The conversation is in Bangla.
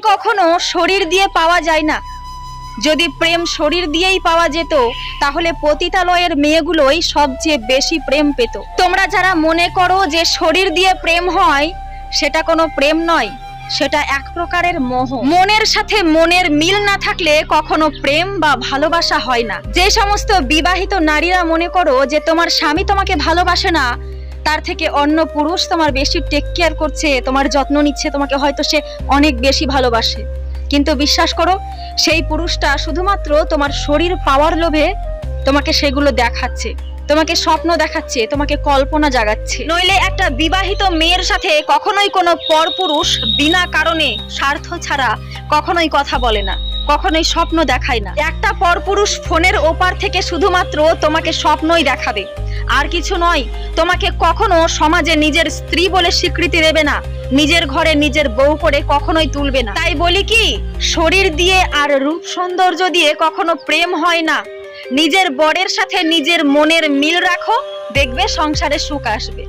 কখনো শরীর দিয়ে পাওয়া যায় না। যদি প্রেম শরীর দিয়েই পাওয়া যেত তাহলে পতিতালয়ের মেয়েগুলোই সবচেয়ে বেশি প্রেম পেত। তোমরা যারা মনে করো যে শরীর দিয়ে প্রেম হয়, সেটা কোনো প্রেম নয়, সেটা এক প্রকারের মোহ। মনের সাথে মনের মিল না থাকলে কখনো প্রেম বা ভালোবাসা হয় না। যে সমস্ত বিবাহিত নারীরা মনে করো যে তোমার স্বামী তোমাকে ভালোবাসে না, তার থেকে অন্য পুরুষ তোমার বেশি টেক কেয়ার করছে, তোমার যত্ন নিচ্ছে, তোমাকে হয়তো সে অনেক বেশি ভালোবাসে, কিন্তু বিশ্বাস করো সেই পুরুষটা শুধুমাত্র তোমার শরীর পাওয়ার লোভে তোমাকে সেগুলো দেখাচ্ছে, তোমাকে স্বপ্ন দেখাচ্ছে, তোমাকে কল্পনা জাগাচ্ছে। নইলে একটা বিবাহিত মেয়ের সাথে কখনোই কোনো পরপুরুষ বিনা কারণে স্বার্থ ছাড়া কখনোই কথা বলে না, কখনোই স্বপ্ন দেখায় না। একটা পরপুরুষ ফোনের ওপার থেকে শুধুমাত্র তোমাকে স্বপ্নই দেখাবে, আর কিছু নয়। তোমাকে কখনো সমাজে নিজের স্ত্রী বলে স্বীকৃতি দেবে না, নিজের ঘরে নিজের বউ করে কখনোই তুলবে না। তাই বলি কি, শরীর দিয়ে আর রূপ সৌন্দর্য দিয়ে কখনো প্রেম হয় না। নিজের বরের সাথে নিজের মনের মিল রাখো, দেখবে সংসারে সুখ আসবে।